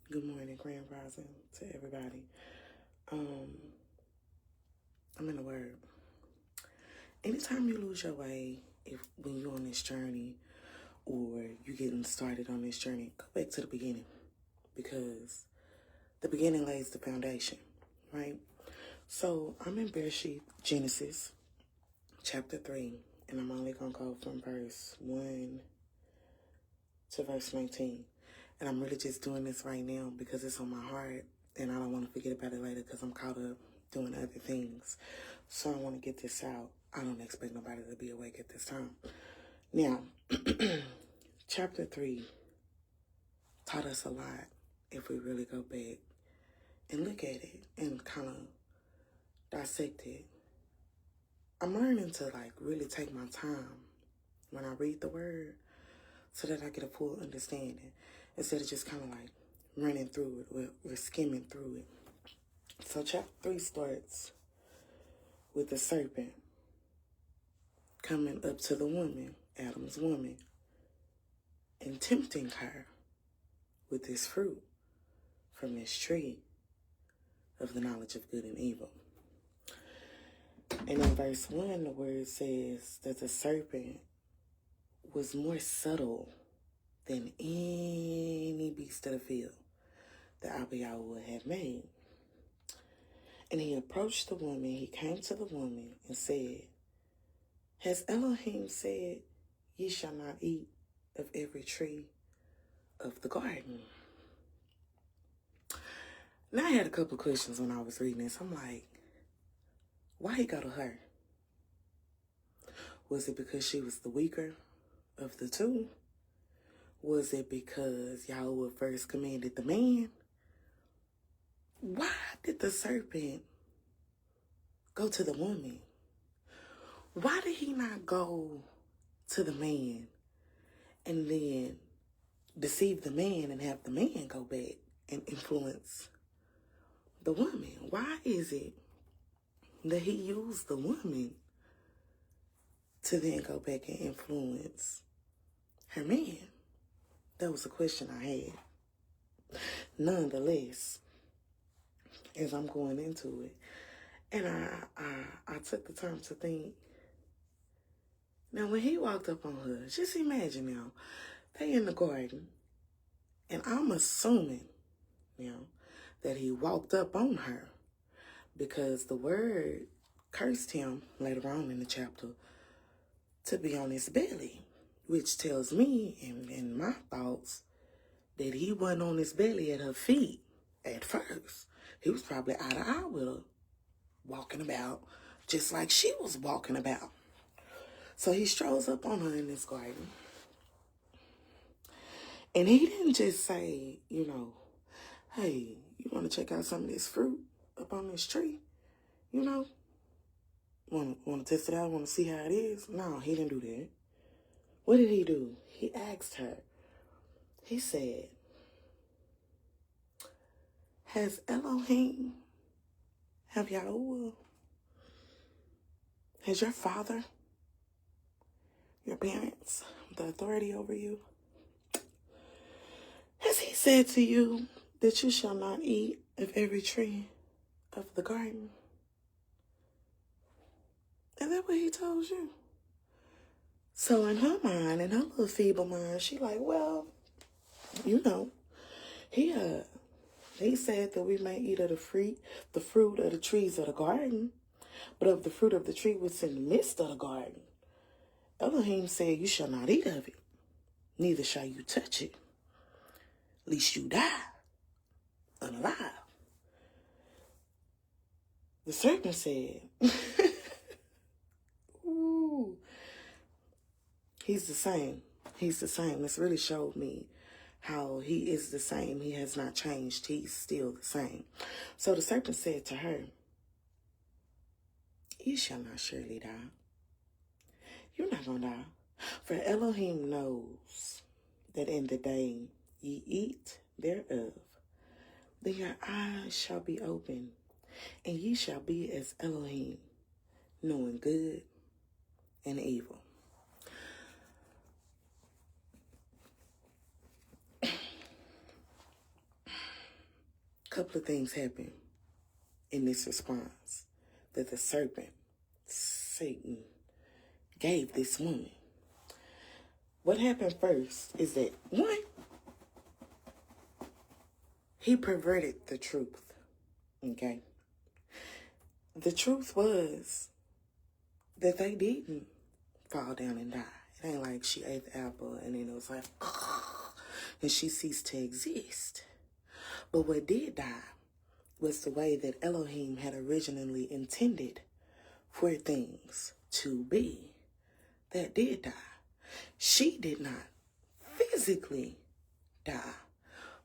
Good morning, Grand Rising to everybody. Um, I'm in the word. Anytime you lose your way, when you're on this journey or you getting started on this journey, go back to the beginning because the beginning lays the foundation, right? So I'm in Bere'Shiyth, Genesis, chapter 3, and I'm only gonna go from verse 1 to verse 19. And I'm really just doing this right now because it's on my heart and I don't want to forget about it later because I'm caught up doing other things. So I want to get this out. I don't expect nobody to be awake at this time. Now, chapter 3 taught us a lot if we really go back and look at it and kind of dissect it. I'm learning to really take my time when I read the word so that I get a full understanding instead of just kind of running through it or skimming through it. So chapter 3 starts with the serpent coming up to the woman, Adam's woman, and tempting her with this fruit from this tree of the knowledge of good and evil. And in verse 1, the word says that the serpent was more subtle than any beast of the field that Abiyahu would have made. And he approached the woman, he came to the woman and said, "Has Elohim said, ye shall not eat of every tree of the garden?" Now I had a couple of questions when I was reading this. I'm like, why he go to her? Was it because she was the weaker of the two? Was it because Yahweh first commanded the man? Why did the serpent go to the woman? Why did he not go to the man and then deceive the man and have the man go back and influence the woman? Why is it that he used the woman to then go back and influence her man? That was a question I had. Nonetheless, as I'm going into it, and I took the time to think. Now, when he walked up on her, just imagine now, they in the garden, and I'm assuming now that he walked up on her because the word cursed him later on in the chapter to be on his belly, which tells me in my thoughts that he wasn't on his belly at her feet at first. He was probably eye to eye with her, walking about just like she was walking about. So he strolls up on her in this garden. And he didn't just say, hey, you want to check out some of this fruit up on this tree? Want to test it out? Want to see how it is? No, he didn't do that. What did he do? He asked her. He said, "Has Elohim, have Yahweh, has your father, your parents, the authority over you, has he said to you that you shall not eat of every tree of the garden?" And that's what he told you. So in her mind, in her little feeble mind, she like, well, he said that we may eat of the fruit of the trees of the garden, but of the fruit of the tree which in the midst of the garden, Elohim said, you shall not eat of it, neither shall you touch it, lest you die unalive. The serpent said, ooh, he's the same. He's the same. This really showed me how he is the same. He has not changed. He's still the same. So the serpent said to her, you shall not surely die. You're not going to die. For Elohim knows that in the day ye eat thereof, then your eyes shall be open, and ye shall be as Elohim, knowing good and evil. couple of things happen in this response that the serpent, Satan, gave this woman. What happened first is that, one, he perverted the truth, okay? The truth was that they didn't fall down and die. It ain't like she ate the apple and then it was like, and she ceased to exist. But what did die was the way that Elohim had originally intended for things to be. That did die. She did not physically die.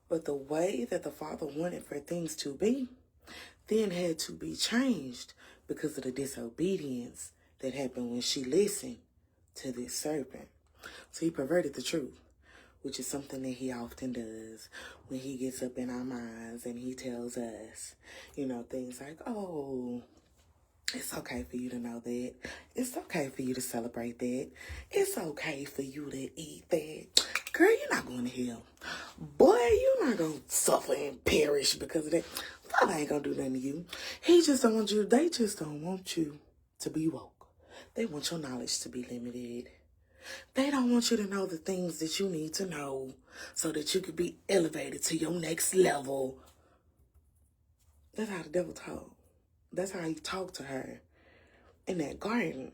But the way that the Father wanted for things to be then had to be changed because of the disobedience that happened when she listened to this serpent. So he perverted the truth, which is something that he often does when he gets up in our minds and he tells us, things like, oh, it's okay for you to know that. It's okay for you to celebrate that. It's okay for you to eat that. Girl, you're not going to hell. Boy, you're not going to suffer and perish because of that. Father ain't going to do nothing to you. They just don't want you to be woke. They want your knowledge to be limited. They don't want you to know the things that you need to know so that you could be elevated to your next level. That's how the devil talked. That's how he talked to her in that garden.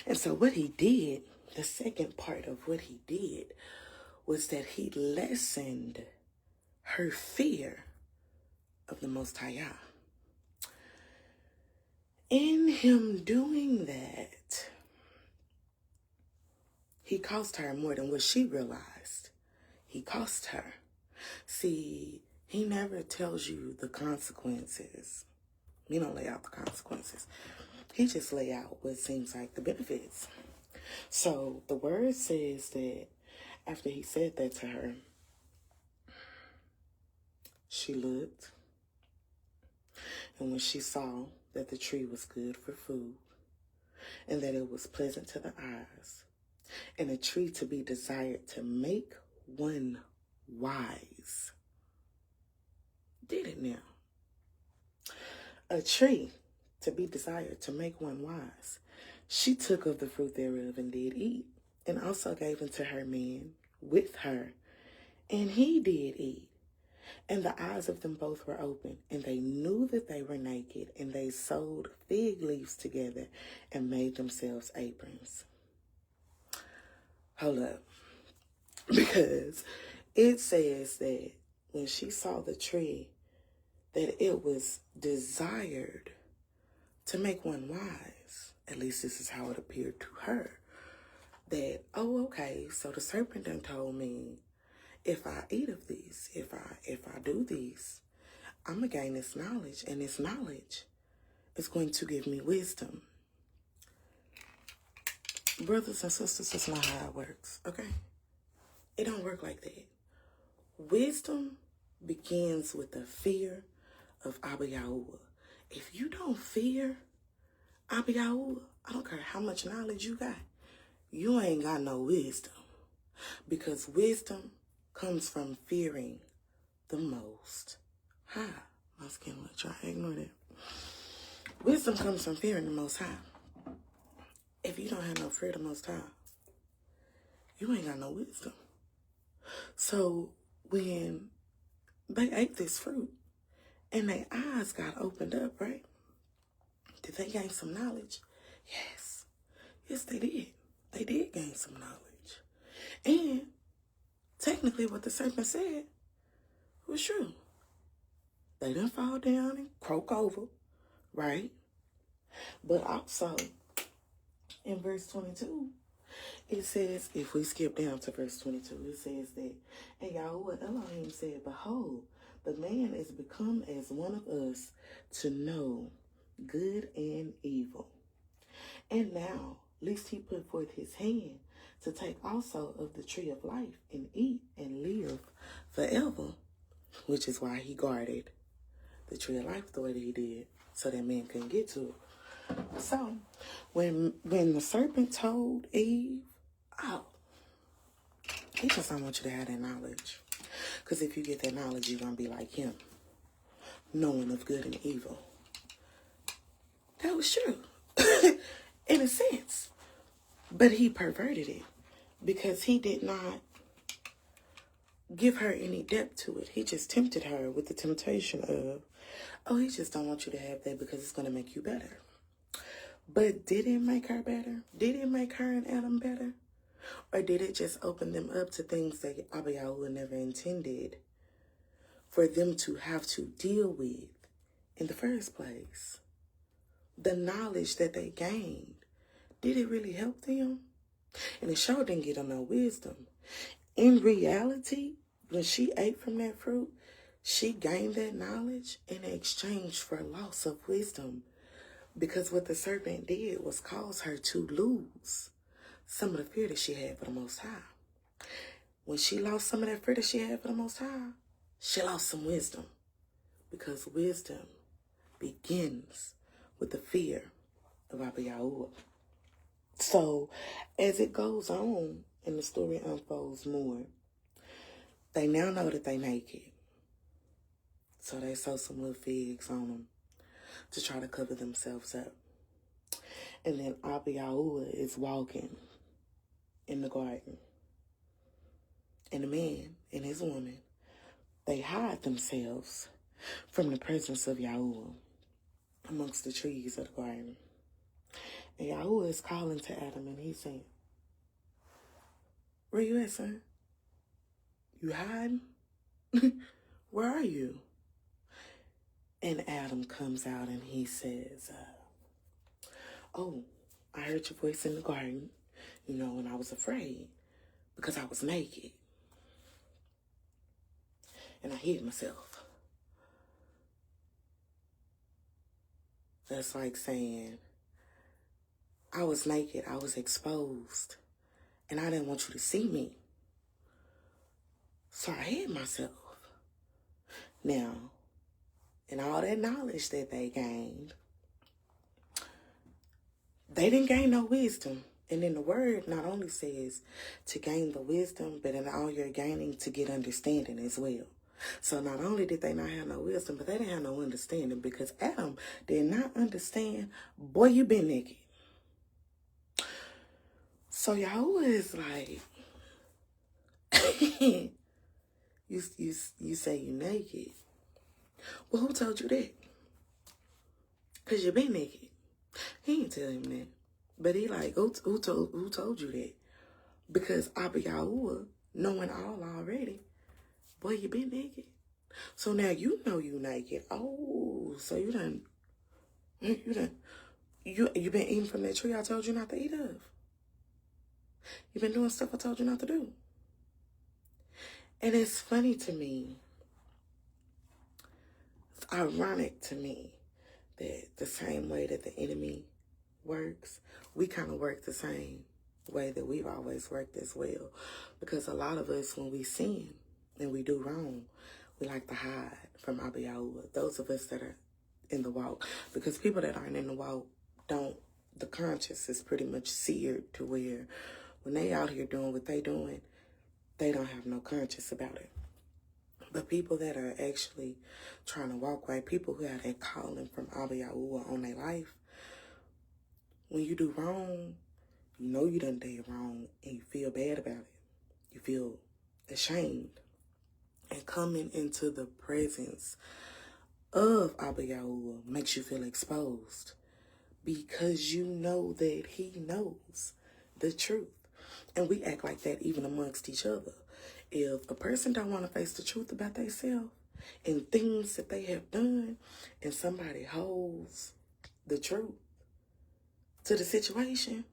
And so what he did, the second part of what he did, was that he lessened her fear of the Most High Yah. In him doing that, he cost her more than what she realized. He cost her. See, he never tells you the consequences. He don't lay out the consequences. He just lay out what seems like the benefits. So the word says that after he said that to her, she looked, and when she saw that the tree was good for food, and that it was pleasant to the eyes, and a tree to be desired to make one wise. Did it now? A tree to be desired to make one wise. She took of the fruit thereof and did eat, and also gave unto her man with her, and he did eat. And the eyes of them both were open, and they knew that they were naked, and they sewed fig leaves together and made themselves aprons. Hold up. Because it says that when she saw the tree, that it was desired to make one wise. At least this is how it appeared to her. That, oh, okay, so the serpent done told me, if I eat of these, if I do these, I'm going to gain this knowledge, and this knowledge is going to give me wisdom. Brothers and sisters, that's not how it works, okay? It don't work like that. Wisdom begins with the fear of Abba Yahuwah. If you don't fear Abba Yahuwah, I don't care how much knowledge you got, you ain't got no wisdom. Because wisdom comes from fearing the Most High. My skin will try to ignore that. Wisdom comes from fearing the Most High. If you don't have no fear of the Most High, you ain't got no wisdom. So when they ate this fruit and their eyes got opened up, right? Did they gain some knowledge? Yes. Yes, they did. They did gain some knowledge. And technically what the serpent said was true. They didn't fall down and croak over, right? But also, in verse 22, it says, if we skip down to verse 22, it says that, and Yahuwah Elohim said, behold, the man is become as one of us to know good and evil. And now, lest he put forth his hand to take also of the tree of life and eat and live forever, which is why he guarded the tree of life the way that he did, so that man couldn't get to it. So, when the serpent told Eve, oh, he just don't want you to have that knowledge. Because if you get that knowledge, you're going to be like him. knowing of good and evil. That was true, in a sense. But he perverted it because he did not give her any depth to it. He just tempted her with the temptation of, oh, he just don't want you to have that because it's going to make you better. But did it make her better? Did it make her and Adam better? Or did it just open them up to things that Abba Yahuwah never intended for them to have to deal with in the first place? The knowledge that they gained, did it really help them? And it sure didn't get them no wisdom. In reality, when she ate from that fruit, she gained that knowledge in exchange for loss of wisdom. Because what the serpent did was cause her to lose some of the fear that she had for the Most High. When she lost some of that fear that she had for the Most High, she lost some wisdom. Because wisdom begins with the fear of Abba Yahuwah. So, as it goes on and the story unfolds more, they now know that they naked. So they sew some little figs on them to try to cover themselves up. And then Abba Yahuwah is walking in the garden. And the man and his woman, they hide themselves from the presence of Yahuwah amongst the trees of the garden. And Yahuwah is calling to Adam and he's saying, where you at, son? You hiding? Where are you? And Adam comes out and he says, oh, I heard your voice in the garden, and I was afraid because I was naked. And I hid myself. That's like saying, I was naked, I was exposed, and I didn't want you to see me. So I hid myself. Now, in all that knowledge that they gained, they didn't gain no wisdom. And then the word not only says to gain the wisdom, but in all your gaining to get understanding as well. So not only did they not have no wisdom, but they didn't have no understanding because Adam did not understand, boy, you been naked. So Yahuwah is like, you say you naked. Well, who told you that? Because you been naked. He didn't tell him that. But he like, who told you that? Because Abba Yahuwah, knowing all already, boy, you been naked. So now you know you naked. Oh, so you been eating from that tree I told you not to eat of. You've been doing stuff I told you not to do. And it's funny to me, it's ironic to me that the same way that the enemy works, we kind of work the same way that we've always worked as well. Because a lot of us, when we sin and we do wrong, we like to hide from Abba Yahuwah. Those of us that are in the walk. Because people that aren't in the walk the conscience is pretty much seared to where when they out here doing what they doing, they don't have no conscience about it. But people that are actually trying to walk right, people who have that calling from Abba Yahuwah on their life, when you do wrong, you know you done did wrong and you feel bad about it. You feel ashamed. And coming into the presence of Abba Yahuwah makes you feel exposed because you know that he knows the truth. And we act like that even amongst each other. If a person don't want to face the truth about themselves and things that they have done, and somebody holds the truth to the situation,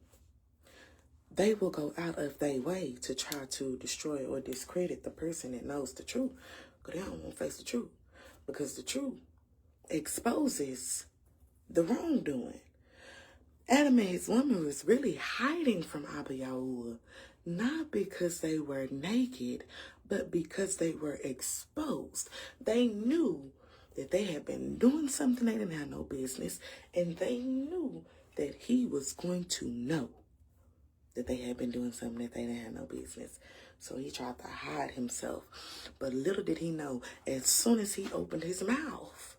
they will go out of their way to try to destroy or discredit the person that knows the truth. Because they don't want to face the truth. Because the truth exposes the wrongdoing. Adam and his woman was really hiding from Abba Yahuwah, not because they were naked, but because they were exposed. They knew that they had been doing something they didn't have no business, and they knew that he was going to know that they had been doing something that they didn't have no business. So he tried to hide himself. But little did he know, as soon as he opened his mouth,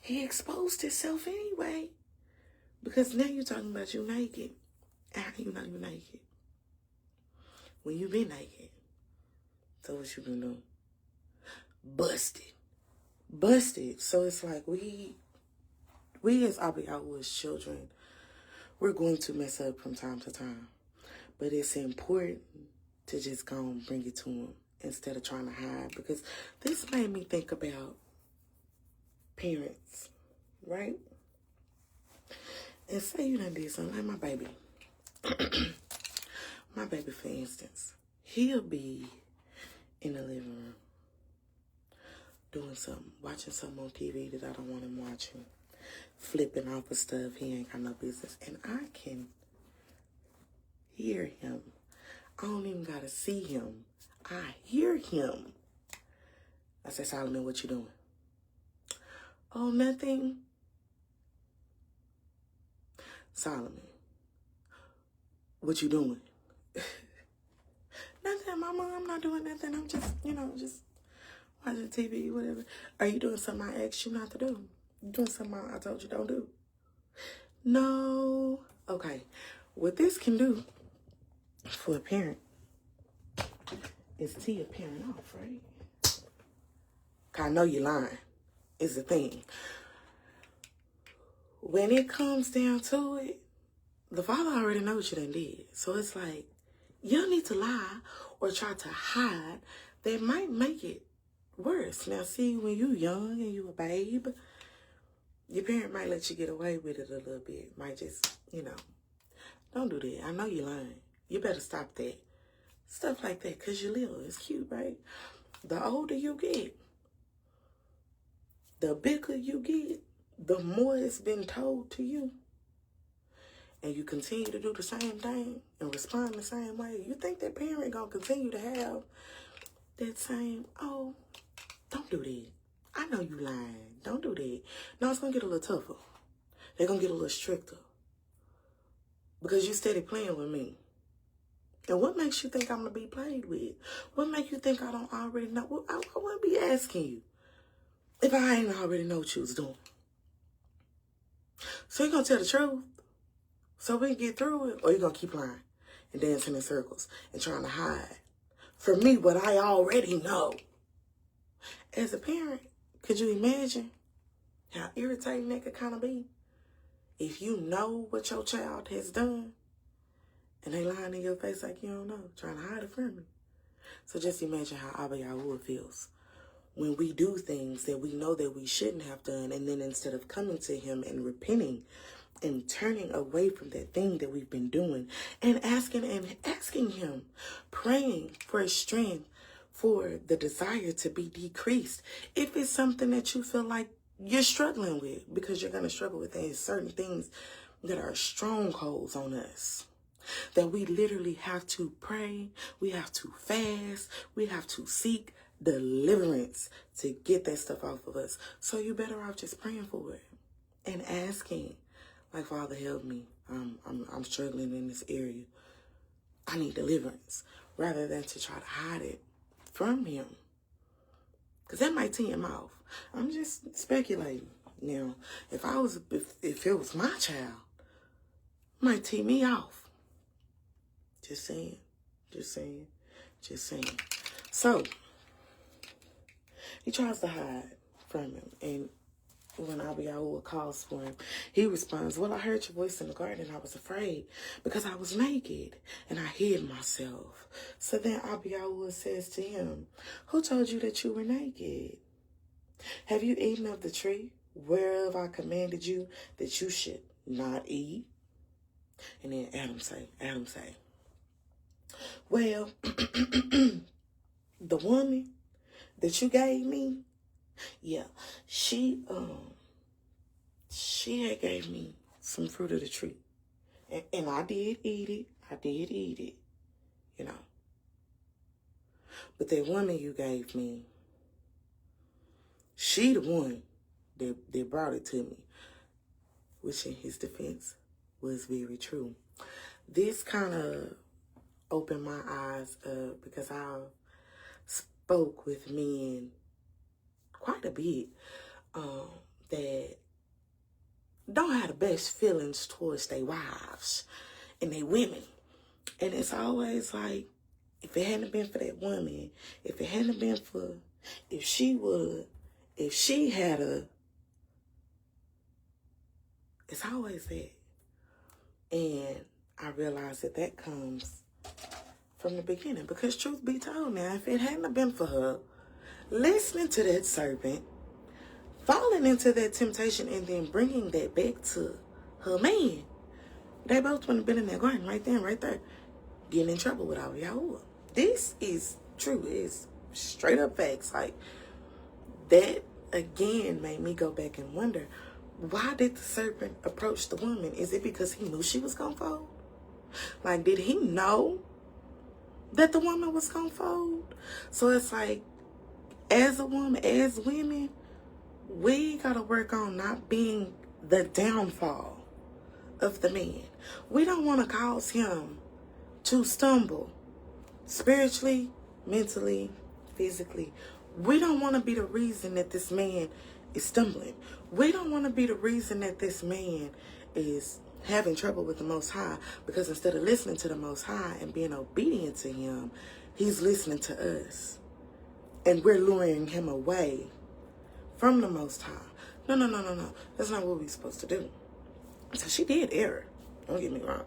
he exposed himself anyway. Because now you're talking about you naked. How do you know you're naked? When you been naked. So what you been doing? Busted. So it's like we as Abiyahu's children, we're going to mess up from time to time. But it's important to just go and bring it to him instead of trying to hide. Because this made me think about parents, right? And say you done did something like my baby. My baby, for instance, he'll be in the living room doing something, watching something on TV that I don't want him watching, flipping off of stuff he ain't got no business. And I can hear him. I don't even gotta see him. I hear him. I say, Solomon, what you doing? Oh, nothing. Solomon, what you doing? Nothing, Mama. I'm not doing nothing. I'm just, just watching TV, whatever. Are you doing something I asked you not to do? You doing something I told you don't do? No. Okay. What this can do for a parent is tee a parent off, right? 'Cause I know you're lying is the thing. When it comes down to it, the father already knows what you done did. So it's like, you don't need to lie or try to hide. That might make it worse. Now, see, when you young and you a babe, your parent might let you get away with it a little bit. Might just, don't do that. I know you're lying. You better stop that. Stuff like that, because you're little. It's cute, right? The older you get, the bigger you get, the more it's been told to you. And you continue to do the same thing and respond the same way. You think that parent gonna continue to have that same, oh, don't do that. I know you lying. Don't do that. No, it's gonna get a little tougher. They're gonna get a little stricter. Because you steady playing with me. And what makes you think I'm gonna be played with? What makes you think I don't already know? Well, I wouldn't be asking you if I ain't already know what you was doing. So you gonna tell the truth so we can get through it? Or you gonna keep lying and dancing in circles and trying to hide from me what I already know? As a parent, could you imagine how irritating that could kind of be? If you know what your child has done and they lying in your face like you don't know, trying to hide it from you. So just imagine how Abba Yahuwah feels when we do things that we know that we shouldn't have done, and then instead of coming to him and repenting and turning away from that thing that we've been doing and asking him, praying for his strength, for the desire to be decreased. If it's something that you feel like you're struggling with, because you're going to struggle with things, certain things that are strongholds on us, that we literally have to pray, we have to fast, we have to seek deliverance to get that stuff off of us. So you better off just praying for it and asking, like, Father, help me. I'm struggling in this area. I need deliverance, rather than to try to hide it from him, because that might tee him off. I'm just speculating. Now, if it was my child, it might tee me off. Just saying. So, he tries to hide from him. And when Abba Yahuwah calls for him, he responds, well, I heard your voice in the garden. I was afraid because I was naked and I hid myself. So then Abba Yahuwah says to him, who told you that you were naked? Have you eaten of the tree whereof I commanded you that you should not eat? And then Adam say, well, the woman that you gave me, yeah, she had gave me some fruit of the tree. And I did eat it. But that woman you gave me, she the one that brought it to me, which in his defense was very true. This kind of opened my eyes up, because I spoke with men quite a bit that don't have the best feelings towards their wives and their women. And it's always like, if it hadn't been for that woman, if it hadn't been for, if she had a, it's always that. And I realized that comes from the beginning. Because truth be told now, if it hadn't been for her listening to that serpent, falling into that temptation, and then bringing that back to her man, they both wouldn't have been in that garden right then, right there, getting in trouble with our Yahweh. This is true. It's straight up facts. Like, that again made me go back and wonder, why did the serpent approach the woman? Is it because he knew she was gonna fold? Like, did he know that the woman was gonna fold? So it's like, as a woman, as women, we gotta work on not being the downfall of the man. We don't want to cause him to stumble spiritually, mentally, physically. We don't want to be the reason that this man is stumbling. We don't want to be the reason that this man is having trouble with the Most High, because instead of listening to the Most High and being obedient to him, he's listening to us. And we're luring him away from the Most High. No. That's not what we're supposed to do. So she did err. Don't get me wrong.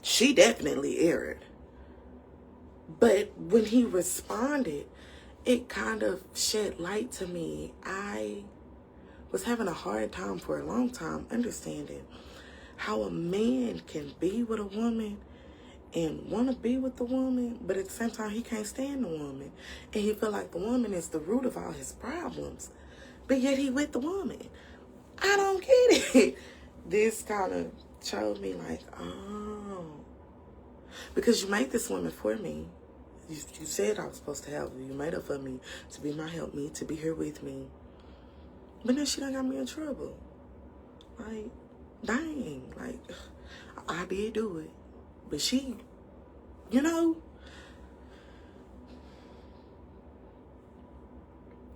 She definitely erred. But when he responded, it kind of shed light to me. I was having a hard time for a long time understanding how a man can be with a woman and want to be with the woman, but at the same time he can't stand the woman, and he feel like the woman is the root of all his problems, but yet he with the woman. I don't get it. This kind of showed me like, oh, because you made this woman for me. You said I was supposed to help you. You made her for me, to be my helpmeet, to be here with me. But then she done got me in trouble. Like, dang. Like, I did do it. But she, you know,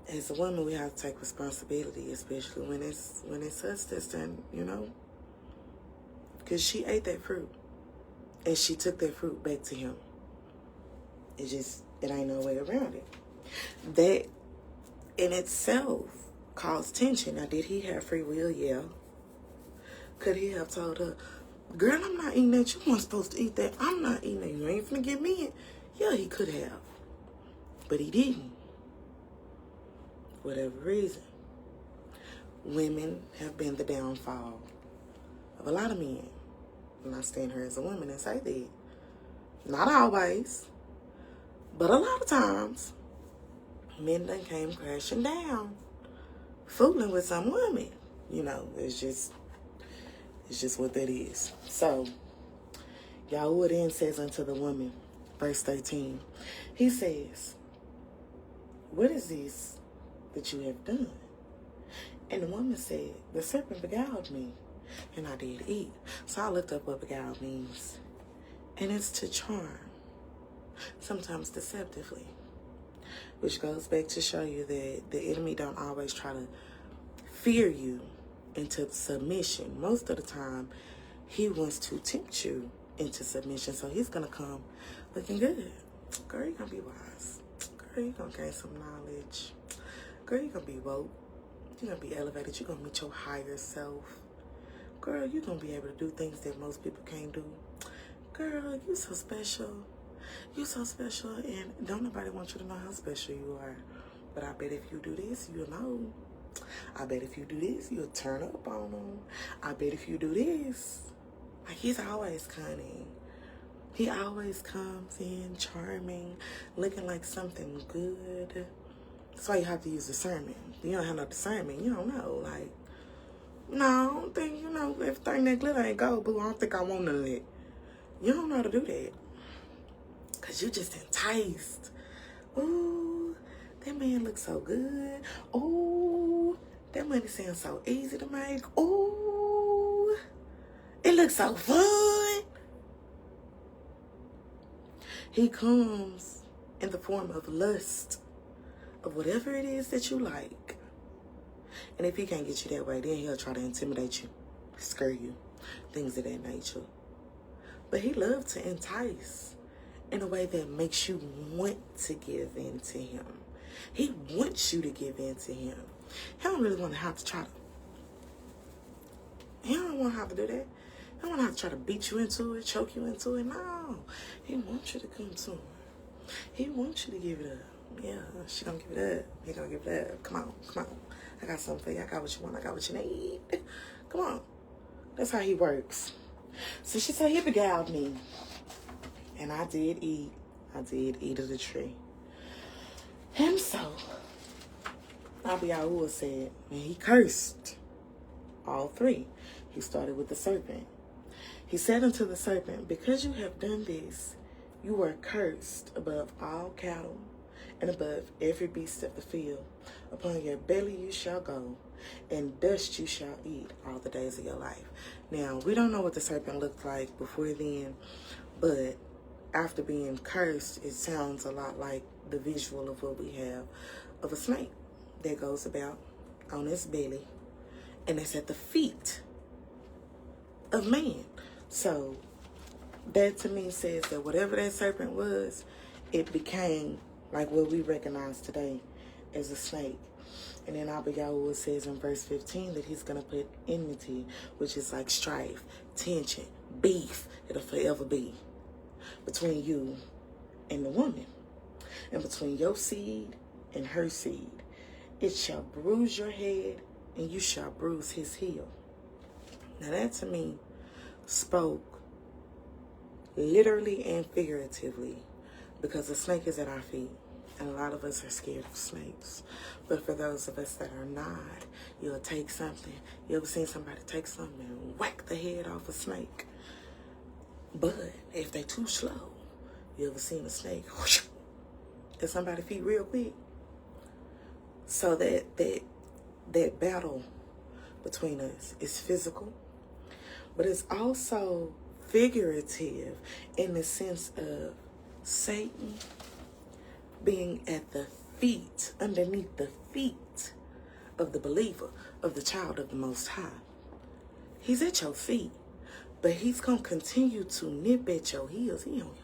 as a woman, we have to take responsibility, especially when it's us that's done, you know. Because she ate that fruit. And she took that fruit back to him. It ain't no way around it. That in itself caused tension. Now, did he have free will? Yeah. Could he have told her, girl, I'm not eating that. You weren't supposed to eat that. I'm not eating that. You ain't finna get me in. Yeah, he could have. But he didn't. For whatever reason. Women have been the downfall of a lot of men. I'm not standing here as a woman and say that. Not always. But a lot of times, men done came crashing down, fooling with some women. You know, it's just what that is. So, Yahweh then says unto the woman, verse 13, he says, what is this that you have done? And the woman said, the serpent beguiled me, and I did eat. So I looked up what beguiled means, and it's to charm. Sometimes deceptively, which goes back to show you that the enemy don't always try to fear you into submission. Most of the time, he wants to tempt you into submission. So he's going to come looking good. Girl, you're going to be wise. Girl, you're going to gain some knowledge. Girl, you're going to be woke. You're going to be elevated. You're going to meet your higher self. Girl, you're going to be able to do things that most people can't do. Girl, you're so special. You're so special, and don't nobody want you to know how special you are. But I bet if you do this, you'll know. I bet if you do this, you'll turn up on them. I bet if you do this. Like, he's always cunning. He always comes in charming, looking like something good. That's why you have to use discernment. You don't have no discernment. You don't know. Like, no, I don't think, you know, everything that glitter ain't gold, boo. I don't think I want none of that. You don't know how to do that. Because you just enticed. Ooh, that man looks so good. Ooh, that money sounds so easy to make. Ooh, it looks so fun. He comes in the form of lust, of whatever it is that you like. And if he can't get you that way, then he'll try to intimidate you, scare you, things of that nature. But he loves to entice in a way that makes you want to give in to him. He wants you to give in to him. He don't really want to have to try to. He don't want to have to do that. He don't want to have to try to beat you into it, choke you into it. No. He wants you to come to him. He wants you to give it up. Yeah, she gonna give it up. He gonna give it up. Come on, come on. I got something for you. I got what you want. I got what you need. Come on. That's how he works. So she said he beguiled me. And I did eat. I did eat of the tree. And so, Yahuwah said, and he cursed all three. He started with the serpent. He said unto the serpent, because you have done this, you are cursed above all cattle and above every beast of the field. Upon your belly you shall go, and dust you shall eat all the days of your life. Now, we don't know what the serpent looked like before then, but after being cursed, it sounds a lot like the visual of what we have of a snake that goes about on its belly, and it's at the feet of man. So that to me says that whatever that serpent was, it became like what we recognize today as a snake. And then Abba Yahuwah says in verse 15 that he's going to put enmity, which is like strife, tension, beef. It'll forever be between you and the woman, and between your seed and her seed. It shall bruise your head, and you shall bruise his heel. Now that to me spoke literally and figuratively, because the snake is at our feet, and a lot of us are scared of snakes. But for those of us that are not, you'll take something. You ever seen somebody take something and whack the head off a snake? But if they're too slow, you ever seen a snake at somebody's feet real quick? So that battle between us is physical, but it's also figurative in the sense of Satan being at the feet, underneath the feet of the believer, of the child of the Most High. He's at your feet, but he's going to continue to nip at your heels. He on your,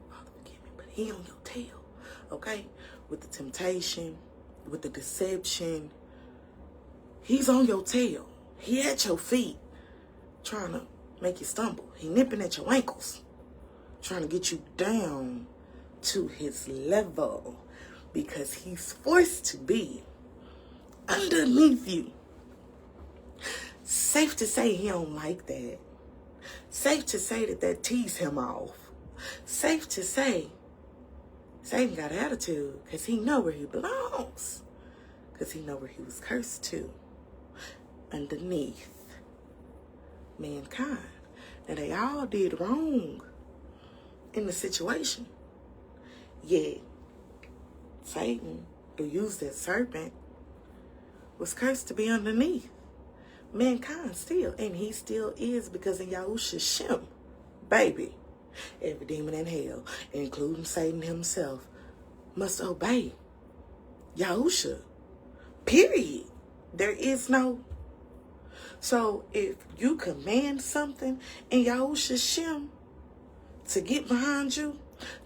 Father forgive me, but he on your tail, okay? With the temptation, with the deception. He's on your tail. He at your feet, trying to make you stumble. He nipping at your ankles, trying to get you down to his level, because he's forced to be underneath you. Safe to say he don't like that. Safe to say that tees him off. Safe to say Satan got attitude, because he know where he belongs. Because he know where he was cursed to. Underneath mankind. Now they all did wrong in the situation. Yet Satan, who used that serpent, was cursed to be underneath mankind still. And he still is, because in Yahusha Shem, baby, every demon in hell, including Satan himself, must obey Yahusha. Period. There is no. So if you command something in Yahusha Shem to get behind you,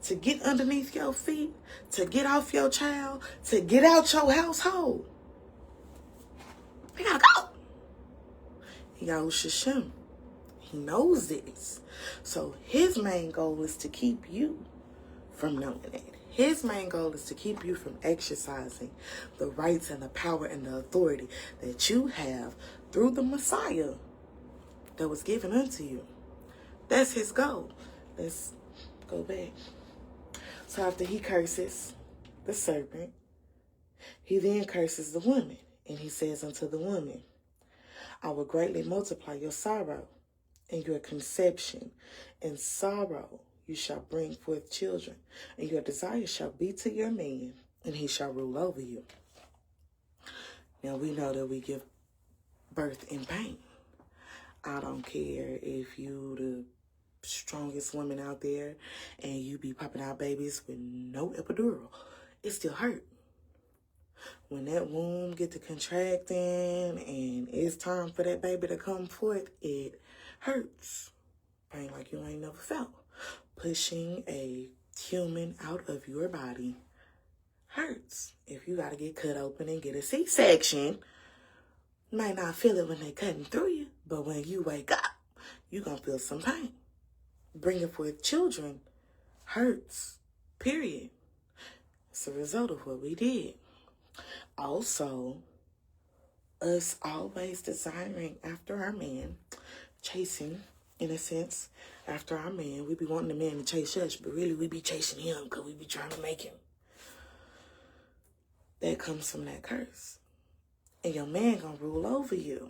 to get underneath your feet, to get off your child, to get out your household, they gotta go. Yahusha Shem, he knows this. So his main goal is to keep you from knowing it. His main goal is to keep you from exercising the rights and the power and the authority that you have through the Messiah that was given unto you. That's his goal. Let's go back. So after he curses the serpent, he then curses the woman. And he says unto the woman, I will greatly multiply your sorrow and your conception. In sorrow you shall bring forth children, and your desire shall be to your man, and he shall rule over you. Now we know that we give birth in pain. I don't care if you the strongest woman out there and you be popping out babies with no epidural. It still hurt. when that womb get to contracting and it's time for that baby to come forth, it hurts. Pain like you ain't never felt. Pushing a human out of your body hurts. If you got to get cut open and get a C-section, you might not feel it when they cutting through you, but when you wake up, you going to feel some pain. Bringing forth children hurts, period. It's a result of what we did. Also, us always desiring after our man, chasing, in a sense, after our man. We be wanting the man to chase us, but really we be chasing him because we be trying to make him. That comes from that curse. And your man gonna rule over you.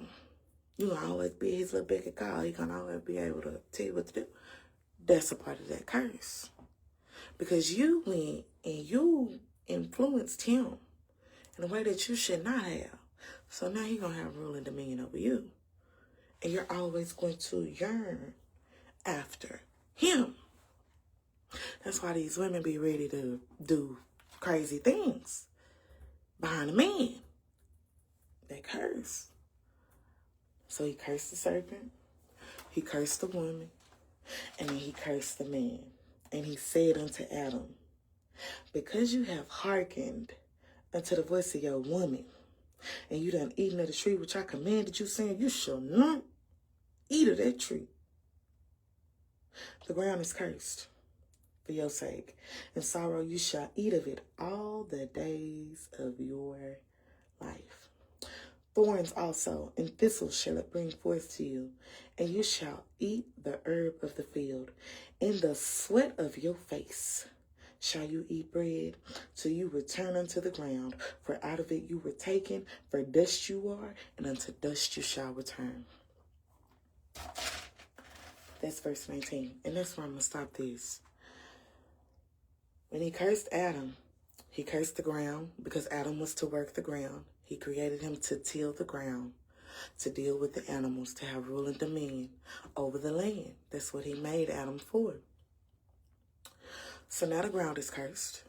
You gonna always be his little beck and call. He gonna always be able to tell you what to do. That's a part of that curse. Because you went and you influenced him in a way that you should not have. So now he gonna have rule and dominion over you. And you're always going to yearn after him. That's why these women be ready to do crazy things behind a man. They curse. So he cursed the serpent, he cursed the woman, and then he cursed the man. And he said unto Adam, because you have hearkened unto the voice of your woman, and you done eaten of the tree which I commanded you, saying, you shall not eat of that tree. The ground is cursed for your sake. In sorrow you shall eat of it all the days of your life. Thorns also and thistles shall it bring forth to you, and you shall eat the herb of the field. In the sweat of your face shall you eat bread, till you return unto the ground. For out of it you were taken, for dust you are, and unto dust you shall return. That's verse 19. And that's where I'm going to stop this. When he cursed Adam, he cursed the ground because Adam was to work the ground. He created him to till the ground, to deal with the animals, to have rule and dominion over the land. That's what he made Adam for. So now the ground is cursed.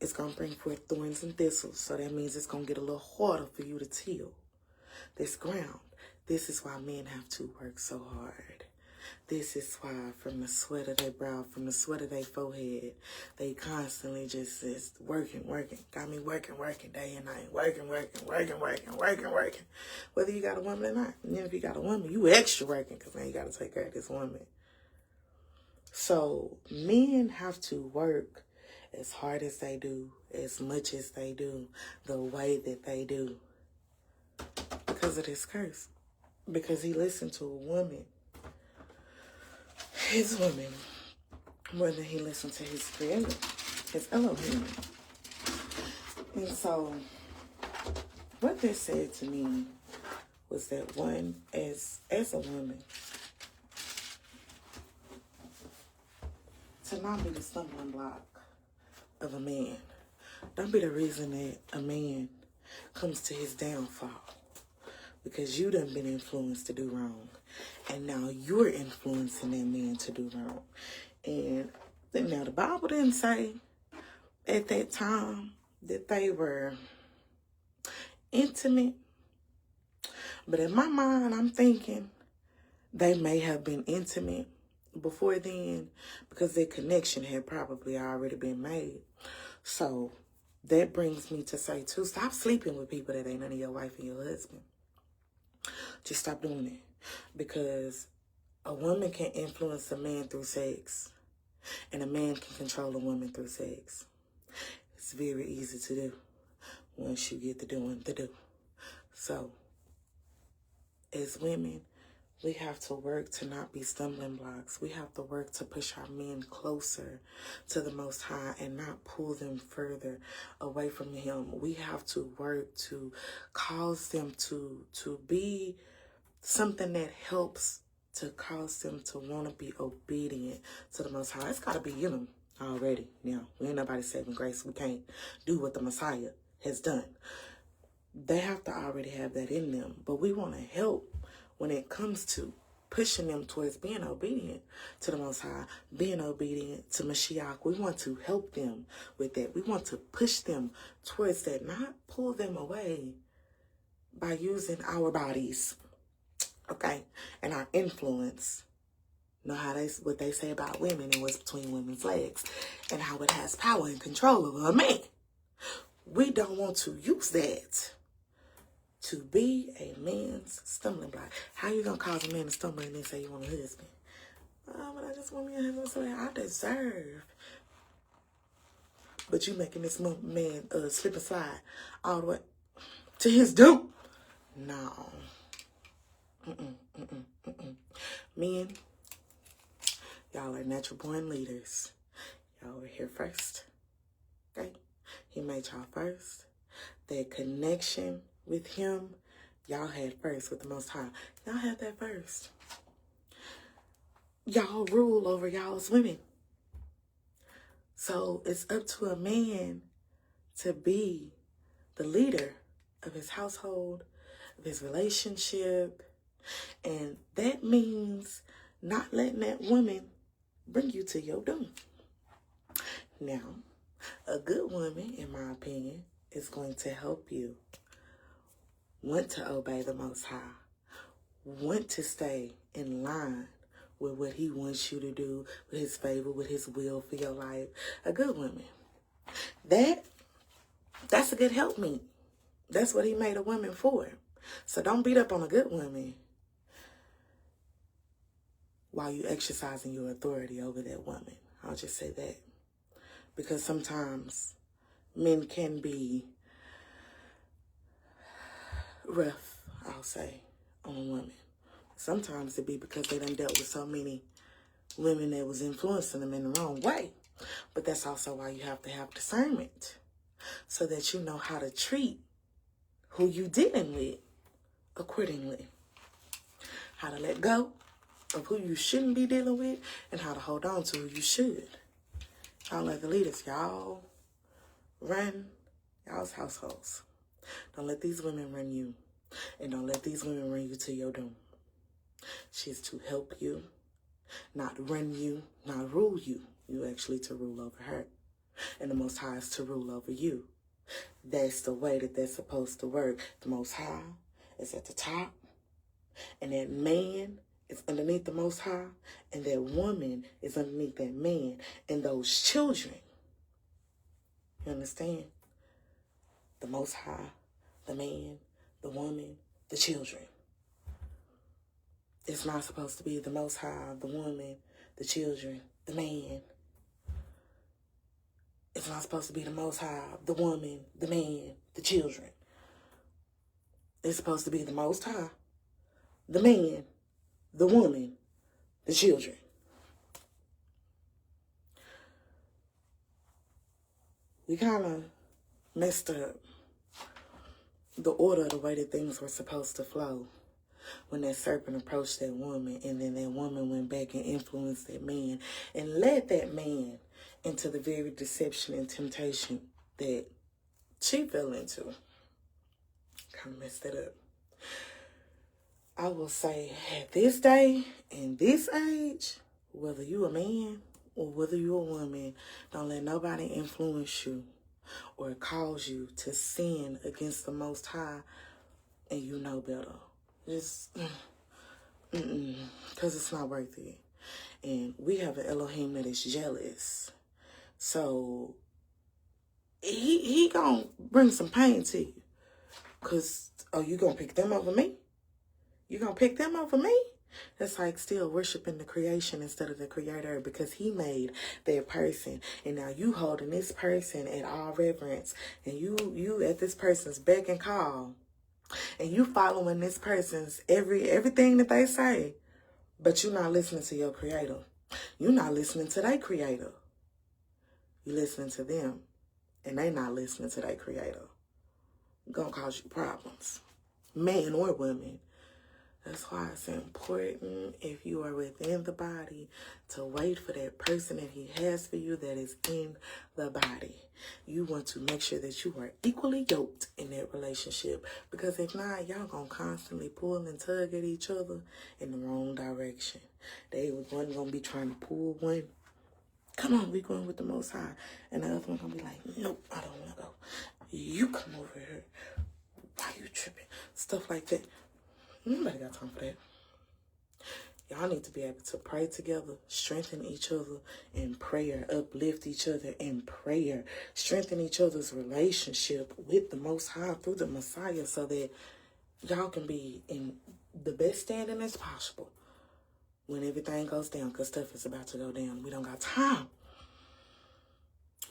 It's going to bring forth thorns and thistles. So that means it's going to get a little harder for you to till this ground. This is why men have to work so hard. This is why from the sweat of their brow, from the sweat of their forehead, they constantly just working. Got me working day and night. Working. Whether you got a woman or not. And then if you got a woman, you extra working because now you got to take care of this woman. So men have to work as hard as they do, as much as they do, the way that they do. Because of this curse. Because he listened to a woman. His woman, more than he listened to his creator, his Elohim. And so, what this said to me was that one, as a woman, to not be the stumbling block of a man. Don't be the reason that a man comes to his downfall. Because you done been influenced to do wrong. And now you're influencing that man to do wrong. And now the Bible didn't say at that time that they were intimate. But in my mind, I'm thinking they may have been intimate before then because their connection had probably already been made. So that brings me to say, too, stop sleeping with people that ain't none of your wife and your husband. Just stop doing it. Because a woman can influence a man through sex. And a man can control a woman through sex. It's very easy to do once you get to doing the do. So, as women, we have to work to not be stumbling blocks. We have to work to push our men closer to the Most High and not pull them further away from Him. We have to work to cause them to be something that helps to cause them to want to be obedient to the Most High. It's got to be in them already. Now, we ain't nobody saving grace. We can't do what the Messiah has done. They have to already have that in them. But we want to help when it comes to pushing them towards being obedient to the Most High, being obedient to Mashiach. We want to help them with that. We want to push them towards that, not pull them away by using our bodies, okay, and our influence. You know how what they say about women and what's between women's legs and how it has power and control over a man. We don't want to use that to be a man's stumbling block. How you gonna cause a man to stumble and then say you want a husband? Oh, but I just want me a husband so I deserve. But you making this man slip and slide all the way to his doom. No. Men, y'all are natural born leaders. Y'all were here first. Okay? He made y'all first. That connection with him, y'all had first with the Most High. Y'all had that first. Y'all rule over y'all's women. So it's up to a man to be the leader of his household, of his relationship. And that means not letting that woman bring you to your doom. Now, a good woman, in my opinion, is going to help you want to obey the Most High, want to stay in line with what he wants you to do, with his favor, with his will for your life. A good woman. That's a good helpmeet. That's what he made a woman for. So don't beat up on a good woman while you exercising your authority over that woman. I'll just say that. Because sometimes men can be rough, I'll say, on a woman. Sometimes it be because they done dealt with so many women that was influencing them in the wrong way. But that's also why you have to have discernment, so that you know how to treat who you dealing with accordingly. How to let go of who you shouldn't be dealing with, and how to hold on to who you should. Y'all are the leaders. Y'all run y'all's households. Don't let these women run you. And don't let these women run you to your doom. She's to help you, not run you, not rule you. You actually to rule over her. And the Most High is to rule over you. That's the way that that's supposed to work. The Most High is at the top, and that man is underneath the Most High, and that woman is underneath that man, and those children. You understand? The Most High, the man, the woman, the children. It's not supposed to be the Most High, the woman, the children, the man. It's not supposed to be the Most High, the woman, the man, the children. It's supposed to be the Most High, the man, the woman, the children. We kind of messed up the order of the way that things were supposed to flow when that serpent approached that woman, and then that woman went back and influenced that man and led that man into the very deception and temptation that she fell into. Kind of messed it up. I will say, at this day, in this age, whether you a man or whether you a woman, don't let nobody influence you or cause you to sin against the Most High, and you know better. Just, because it's not worth it. And we have an Elohim that is jealous. So, he gonna bring some pain to you. Because, you gonna pick them over me? You gonna pick them over me? That's like still worshiping the creation instead of the creator, because he made that person. And now you holding this person at all reverence. And you at this person's beck and call. And you following this person's everything that they say. But you're not listening to your creator. You're not listening to their creator. You're listening to them. And they not listening to their creator. It's gonna cause you problems. Man or woman. That's why it's important, if you are within the body, to wait for that person that he has for you that is in the body. You want to make sure that you are equally yoked in that relationship. Because if not, y'all going to constantly pull and tug at each other in the wrong direction. They was one going to be trying to pull one. Come on, we going with the Most High. And the other one going to be like, nope, I don't want to go. You come over here. Why you tripping? Stuff like that. Nobody got time for that. Y'all need to be able to pray together, strengthen each other in prayer, uplift each other in prayer, strengthen each other's relationship with the Most High through the Messiah so that y'all can be in the best standing as possible when everything goes down, because stuff is about to go down. We don't got time.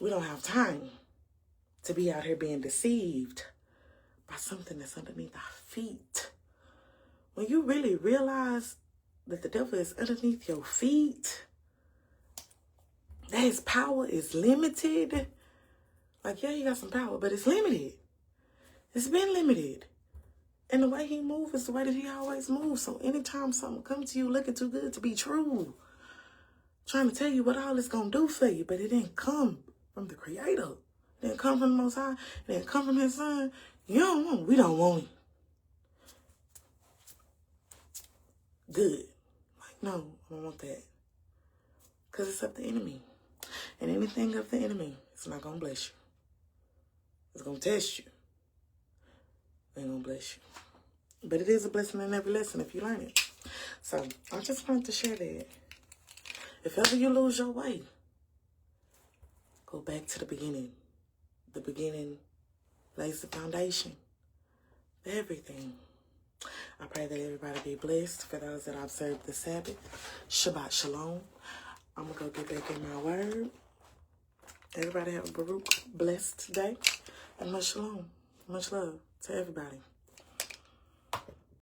We don't have time to be out here being deceived by something that's underneath our feet. When you really realize that the devil is underneath your feet, that his power is limited. Like, yeah, he got some power, but it's limited. It's been limited. And the way he moves is the way that he always moves. So anytime something comes to you looking too good to be true, trying to tell you what all it's going to do for you, but it didn't come from the Creator. It didn't come from the Most High. It didn't come from his Son. You don't want it. We don't want it. Good. Like, no, I don't want that. Because it's of the enemy. And anything of the enemy, it's not going to bless you. It's going to test you. It ain't going to bless you. But it is a blessing in every lesson if you learn it. So, I just wanted to share that. If ever you lose your way, go back to the beginning. The beginning lays the foundation for everything. I pray that everybody be blessed. For those that observe the Sabbath, Shabbat Shalom. I'm going to go get back in my word. Everybody have a Baruch blessed day. And much shalom. Much love to everybody.